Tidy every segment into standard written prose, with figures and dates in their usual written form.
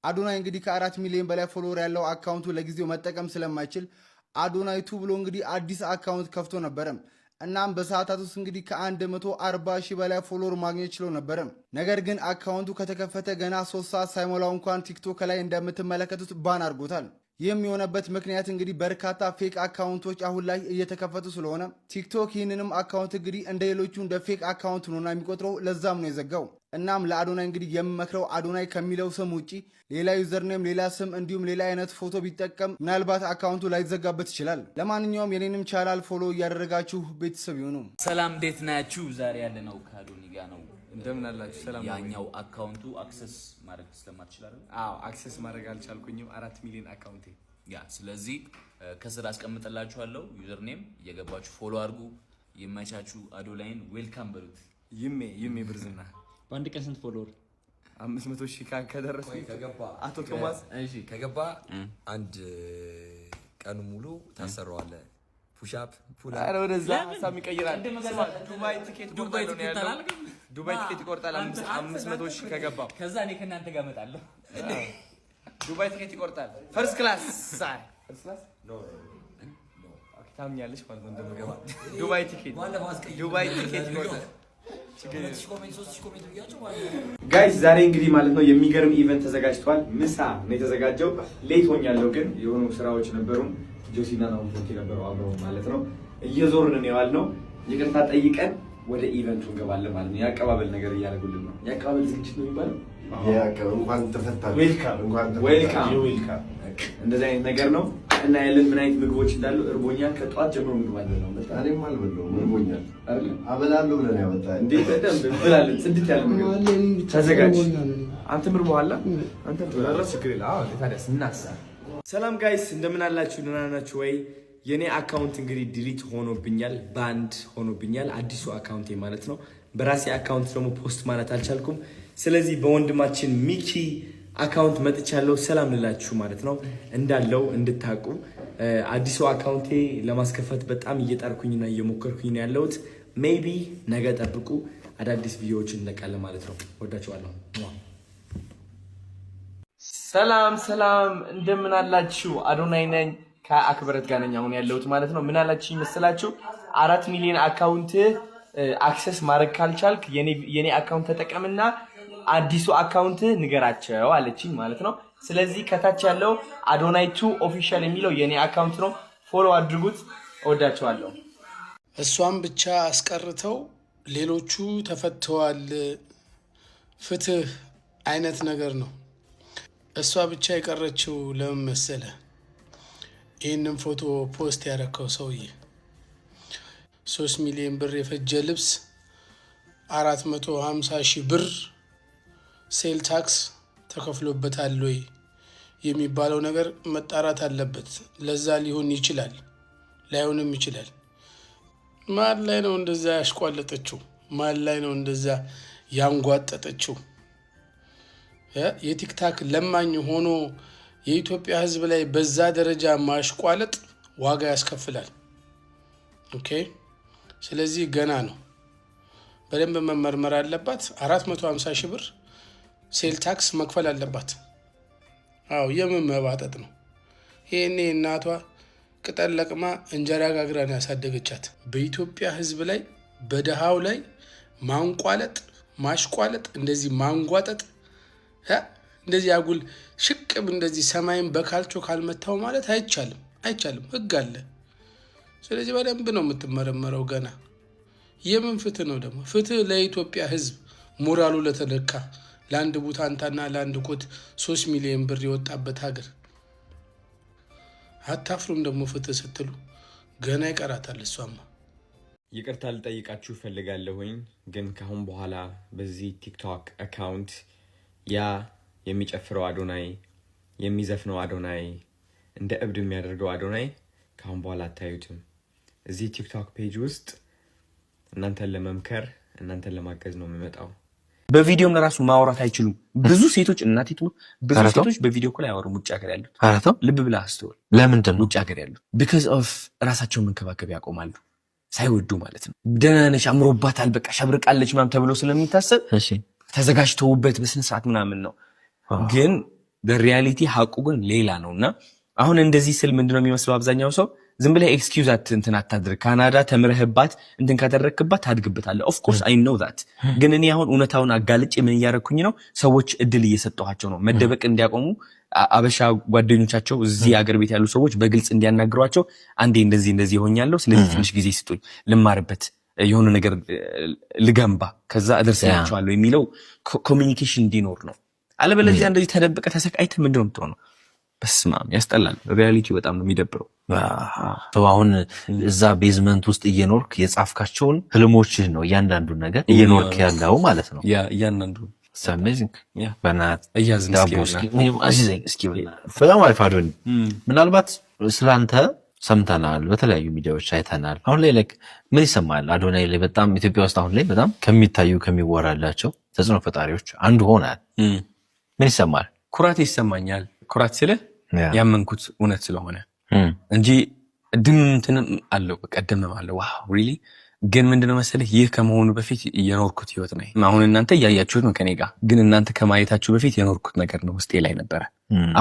አዶናይ እንግዲህ ከ4 ሚሊዮን በላይ ፎሎወር ያለው አካውንቱ ለጊዜው መጠቀም ስለማይችል አዶናይ ቱ ብሎ እንግዲህ አዲስ አካውንት ከፍቶ ነበረ። እናም በሰዓታት ውስጥ እንግዲህ ከ140 ሺህ በላይ ፎሎወር ማግኘት ችሎ ነበረ። ነገር ግን አካውንቱ ከተከፈተ ገና 3 ሰዓት ሳይሞላው እንኳን ቲክቶክ ላይ እንደምትመለከቱት ባን አድርጎታል። ይህም የሆነበት ምክንያት እንግዲህ በርካታ ፌክ አካውንቶች አሁን ላይ እየተከፈቱ ስለሆነ ቲክቶክ ይህንንም አካውንት እንግዲህ እንደ ሌሎቹ እንደ ፌክ አካውንት ነውና የሚቆጥረው፣ ለዛም ነው የዘጋው። እናም ለአዶናይ እንግዲህ የምመክረው አዶናይ ከሚለው ስም ውጪ ሌላ ዩዘርኔም፣ ሌላ ስም እንዲሁም ሌላ አይነት ፎቶ ቢጠቀም ምናልባት አካውንቱ ላይዘጋበት ይችላል። ለማንኛውም የኔንም ቻናል ፎሎ እያደረጋችሁ ቤተሰብ ይሁኑ። ሰላም እንዴት ናችሁ? ዛሬ ያለነው ከአዶኒ ጋር ነው። እንደምን አላችሁ? ሰላም። ያኛው አካውንቱ አክሰስ ማድረግ ስለማትችል አይደል? አዎ አክሰስ ማድረግ አልቻልኩኝም። 4 ሚሊዮን አካውንቴ ያ። ስለዚህ ከስራ አስቀምጥላችኋለሁ ዩዘር ኔም፣ እየገባችሁ ፎሎ አድርጉ። የማይቻችሁ አዶናይን ዌልካም በሉት። ይሜ ብርዝና በአንድ ቀን ስንት ፎሎወር? 500 ሺህ ከደረሰ ከገባ አቶ ቶማስ ከገባ አንድ ቀኑ ሙሉ ታሰረዋለህ። ፑሻፕ አረ ወደዛ ሀሳብ ይቀይራል። ዱባይ ቲኬት ይቆርጣል 500 ሺህ ከገባ። ከዛ እኔ ከእናንተ ጋር እመጣለሁ። ዱባይ ቲኬት ይቆርጣል። ፈርስት ክላስ ታምኛለሽ ማለት ነው እንደምገባ። ዱባይ ቲኬት ይቆርጣል። ጋይስ ዛሬ እንግዲህ ማለት ነው የሚገርም ኢቨንት ተዘጋጅቷል። ምሳ ነው የተዘጋጀው። ሌት ሆኛለሁ ግን የሆኑ ስራዎች ነበሩን። ጆሲና ነው ፎቶ ነበረው አብረው ማለት ነው እየዞርን ነው ያልነው። ይቅርታ ጠይቀን ወደ ኢቨንቱ እንገባለን ማለት ነው። ያቀባበል ነገር እያደረጉልን ነው። ያቀባበል ዝግጅት ነው የሚባለው። እንኳን ተፈታል። ዌልካም እንደዚህ አይነት ነገር ነው እና ያለን ምን አይነት ምግቦች እንዳሉ እርቦኛል። ከጧት ጀምሮ ምግብ አለ ነው። እኔም አልበላሁም እርቦኛል። አበላለሁ ብለን ያመጣል እንዴ? በደንብ እንበላለን። ጽድት ያለ ምግብ ተዘጋጅ። አንተ ምር በኋላ አንተ ተወራረስ ችግር የለም። አዎ ታዲያስ እናሳ። ሰላም ጋይስ እንደምን አላችሁ? ደህና ናችሁ ወይ? የኔ አካውንት እንግዲህ ዲሊት ሆኖብኛል፣ ባንድ ሆኖብኛል። አዲሱ አካውንቴ ማለት ነው። በራሴ አካውንት ደግሞ ፖስት ማለት አልቻልኩም። ስለዚህ በወንድማችን ሚኪ አካውንት መጥቻለሁ። ሰላም ልላችሁ ማለት ነው እንዳለው እንድታቁ። አዲሱ አካውንቴ ለማስከፈት በጣም እየጣርኩኝና እየሞከርኩኝ ነው ያለሁት። ሜቢ ነገ ጠብቁ፣ አዳዲስ ቪዲዮዎችን እንለቃለን ማለት ነው። ወዳችኋለሁ። ሰላም እንደምን አላችሁ? አዶናይ ነኝ ከአክብረት ጋር ነኝ አሁን ያለሁት ማለት ነው። ምን አላችሁ ይመስላችሁ? 4 ሚሊዮን አካውንት አክሰስ ማድረግ ካልቻልክ የኔ አካውንት ተጠቀምና አዲሱ አካውንት ንገራቸው አለችኝ ማለት ነው። ስለዚህ ከታች ያለው አዶናይ ቱ ኦፊሻል የሚለው የኔ አካውንት ነው። ፎሎ አድርጉት። እወዳቸዋለሁ። እሷን ብቻ አስቀርተው ሌሎቹ ተፈተዋል። ፍትህ አይነት ነገር ነው። እሷ ብቻ የቀረችው ለምን መሰለ? ይህንን ፎቶ ፖስት ያደረከው ሰውዬ 3 ሚሊዮን ብር የፈጀ ልብስ 450 ሺህ ብር ሴል ታክስ ተከፍሎበታል ወይ የሚባለው ነገር መጣራት አለበት። ለዛ ሊሆን ይችላል፣ ላይሆንም ይችላል። ማን ላይ ነው እንደዛ ያሽቋለጠችው? ማን ላይ ነው እንደዛ ያንጓጠጠችው? የቲክታክ ለማኝ ሆኖ የኢትዮጵያ ሕዝብ ላይ በዛ ደረጃ ማሽቋለጥ ዋጋ ያስከፍላል። ኦኬ፣ ስለዚህ ገና ነው፣ በደንብ መመርመር አለባት። 450 ሺህ ብር ሴል ታክስ መክፈል አለባት። አዎ የምን መባጠጥ ነው? ይሄኔ እናቷ ቅጠል ለቅማ እንጀራ ጋግራን ያሳደገቻት። በኢትዮጵያ ህዝብ ላይ በደሃው ላይ ማንቋለጥ፣ ማሽቋለጥ፣ እንደዚህ ማንጓጠጥ፣ እንደዚህ አጉል ሽቅብ፣ እንደዚህ ሰማይን በካልቾ ካልመታው ማለት አይቻልም። ህግ አለ። ስለዚህ በደንብ ነው የምትመረመረው። ገና የምን ፍትህ ነው ደግሞ? ፍትህ ለኢትዮጵያ ህዝብ ሞራሉ ለተነካ ለአንድ ቡታንታና ለአንድ ኮት 3 ሚሊዮን ብር የወጣበት ሀገር አታፍሩም? ደግሞ ፍትህ ስትሉ ገና ይቀራታል። እሷማ ይቅርታ ልጠይቃችሁ ፈልጋለሁኝ፣ ግን ካሁን በኋላ በዚህ ቲክቶክ አካውንት ያ የሚጨፍረው አዶናይ፣ የሚዘፍነው አዶናይ፣ እንደ እብድ የሚያደርገው አዶናይ ካሁን በኋላ አታዩትም። እዚህ ቲክቶክ ፔጅ ውስጥ እናንተን ለመምከር እናንተን ለማገዝ ነው የሚመጣው። በቪዲዮም ለራሱ ማውራት አይችሉም። ብዙ ሴቶች እናቲቱ ብዙ ሴቶች በቪዲዮ እኮ ላይ አወሩ። ውጭ ሀገር ያሉት ልብ ብላ አስተውል። ለምንድን ነው ውጭ ሀገር ያሉት? because of ራሳቸውን መንከባከብ ያቆማሉ። ሳይወዱ ማለት ነው። ደህና ነሽ አምሮባታል በቃ ሸብርቃለች ምናምን ተብሎ ስለሚታሰብ ተዘጋጅተውበት በስነ ስርዓት ምናምን ነው። ግን በሪያሊቲ ሐቁ ግን ሌላ ነውና አሁን እንደዚህ ስል ምንድነው የሚመስለው አብዛኛው ሰው ዝም ብለህ ኤክስኪውዝ እንትን አታድርግ። ካናዳ ተምረህባት እንትን ካደረክባት ታድግበታለህ። ኦፍ ኮርስ አይ ኖ ዛት። ግን እኔ አሁን እውነታውን አጋልጬ ምን እያደረኩኝ ነው? ሰዎች እድል እየሰጠኋቸው ነው። መደበቅ እንዲያቆሙ አበሻ ጓደኞቻቸው እዚህ አገር ቤት ያሉ ሰዎች በግልጽ እንዲያናግሯቸው አንዴ እንደዚህ ይሆኛለሁ፣ ስለዚህ ትንሽ ጊዜ ስጡኝ ልማርበት፣ የሆነ ነገር ልገንባ፣ ከዛ እደርስላቸዋለሁ የሚለው ኮሚኒኬሽን እንዲኖር ነው። አለበለዚያ እንደዚህ ተደብቀ ተሰቃይተህ ምንድን ነው የምትሆነው? በስማም ያስጠላል። ሪያሊቲ በጣም ነው የሚደብረው። አሁን እዛ ቤዝመንት ውስጥ እየኖርክ የጻፍካቸውን ህልሞችህ ነው እያንዳንዱን ነገር እየኖርክ ያለው ማለት ነው። እያንዳንዱ በጣም አሪፍ አዶኒ። ምናልባት ስላንተ ሰምተናል፣ በተለያዩ ሚዲያዎች አይተናል። አሁን ላይ ምን ይሰማል? አዶናይ ላይ በጣም ኢትዮጵያ ውስጥ አሁን ላይ በጣም ከሚታዩ ከሚወራላቸው ተጽዕኖ ፈጣሪዎች አንዱ ሆናል። ምን ይሰማል? ኩራት ይሰማኛል። ኩራት ስልህ ያመንኩት እውነት ስለሆነ እንጂ ድምትንም አለው ቀደምም አለው። ዋው ሪሊ ግን ምንድነው መሰለህ ይህ ከመሆኑ በፊት የኖርኩት ህይወት ነው። አሁን እናንተ እያያችሁት ነው ከኔ ጋር፣ ግን እናንተ ከማየታችሁ በፊት የኖርኩት ነገር ነው ውስጤ ላይ ነበረ።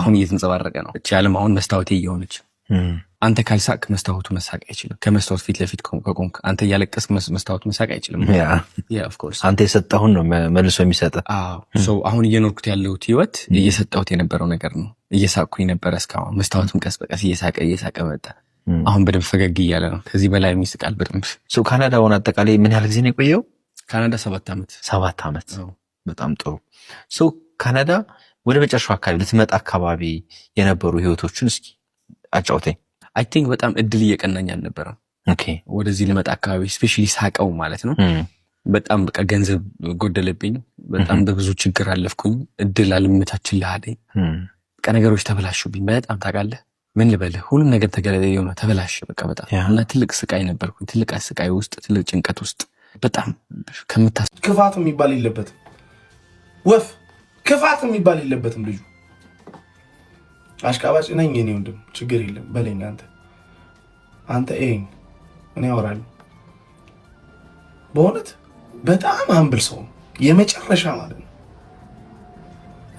አሁን እየተንጸባረቀ ነው። እቺ ዓለም አሁን መስታወቴ እየሆነች አንተ ካልሳቅ መስታወቱ መሳቅ አይችልም። ከመስታወት ፊት ለፊት ከቆምክ አንተ እያለቀስክ መስታወቱ መሳቅ አይችልም። ኦፍ ኮርስ አንተ የሰጠሁን ነው መልሶ የሚሰጥህ። ሶ አሁን እየኖርኩት ያለሁት ህይወት እየሰጠሁት የነበረው ነገር ነው። እየሳቅኩኝ ነበረ እስካሁን። መስታወቱም ቀስ በቀስ እየሳቀ መጣ። አሁን በደንብ ፈገግ እያለ ነው። ከዚህ በላይ የሚስቃል በደንብ። ካናዳ ሆነ አጠቃላይ ምን ያህል ጊዜ ነው የቆየው? ካናዳ 7 ዓመት። 7 ዓመት በጣም ጥሩ። ካናዳ ወደ መጨረሻው አካባቢ ልትመጣ አካባቢ የነበሩ ህይወቶችን እስኪ አጫውተኝ። አይ ቲንክ በጣም እድል እየቀናኝ አልነበረም። ወደዚህ ልመጣ አካባቢ ስፔሻሊ ሳቀው ማለት ነው። በጣም በቃ ገንዘብ ጎደለብኝ። በጣም በብዙ ችግር አለፍኩኝ። እድል አልመቻችልህ አለኝ። በቃ ነገሮች ተበላሹብኝ በጣም ታውቃለህ። ምን ልበልህ ሁሉም ነገር ተገለለ ተበላሽ በቃ በጣም እና ትልቅ ስቃይ ነበርኩኝ። ትልቅ ስቃይ ውስጥ፣ ትልቅ ጭንቀት ውስጥ በጣም ክፋት የሚባል የለበትም። ወፍ ክፋት የሚባል የለበትም። ልጁ አሽቃባጭ ነኝ እኔ ወንድም ችግር የለም በለኝ። አንተ እኔ አወራለሁ። በእውነት በጣም ሀምብል ሰው ነው የመጨረሻ ማለት ነው።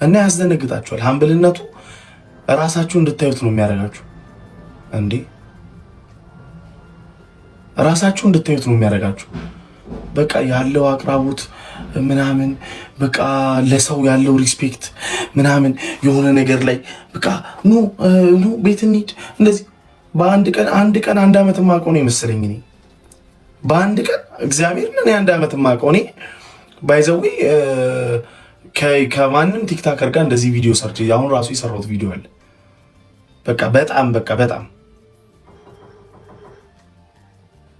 እና ያስደነግጣችኋል ሀምብልነቱ። ራሳችሁ እንድታዩት ነው የሚያደርጋችሁ። እንዴ ራሳችሁ እንድታዩት ነው የሚያደርጋችሁ። በቃ ያለው አቅራቦት ምናምን በቃ ለሰው ያለው ሪስፔክት ምናምን የሆነ ነገር ላይ በቃ ኑ ቤት እንሂድ እንደዚህ አንድ ቀን 1 ዓመት ማቀው ነው የመሰለኝ እኔ በአንድ ቀን እግዚአብሔር እኔ 1 ዓመት ማቀው እኔ ባይዘዌ ከማንም ቲክታከር ጋር እንደዚህ ቪዲዮ ሰርች አሁን ራሱ የሰራሁት ቪዲዮ አለ።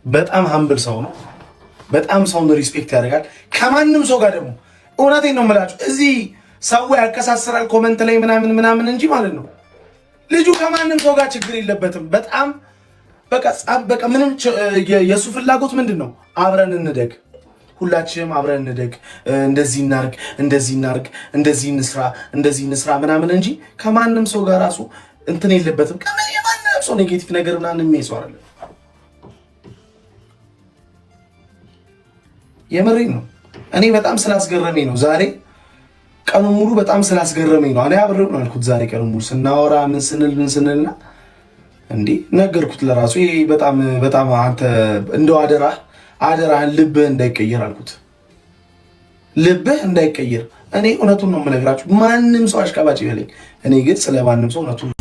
በጣም ሀምብል ሰው ነው። በጣም ሰውን ሪስፔክት ያደርጋል ከማንም ሰው ጋር ደግሞ እውነቴን ነው የምላችሁ። እዚህ ሰው ያከሳስራል ኮመንት ላይ ምናምን እንጂ ማለት ነው ልጁ ከማንም ሰው ጋር ችግር የለበትም። በጣም በቃ ምንም የሱ ፍላጎት ምንድን ነው? አብረን እንደግ፣ ሁላችንም አብረን እንደግ፣ እንደዚህ እናርግ፣ እንደዚህ እንስራ ምናምን እንጂ ከማንም ሰው ጋር ራሱ እንትን የለበትም። ከማንም ሰው ኔጌቲቭ ነገር ምናምን የሚይዘው አይደለም። የምሬን ነው። እኔ በጣም ስላስገረመኝ ነው ዛሬ ቀኑን ሙሉ በጣም ስላስገረመኝ ነው። እኔ አብሬው ነው ያልኩት ዛሬ ቀኑን ሙሉ ስናወራ ምን ስንልና እንዴ ነገርኩት ለራሱ ይሄ በጣም አንተ እንደው አደራህን ልብህ እንዳይቀየር አልኩት። ልብህ እንዳይቀየር። እኔ እውነቱን ነው የምነግራችሁ። ማንም ሰው አሽቃባጭ ይበለኝ፣ እኔ ግን ስለማንም ሰው እውነቱን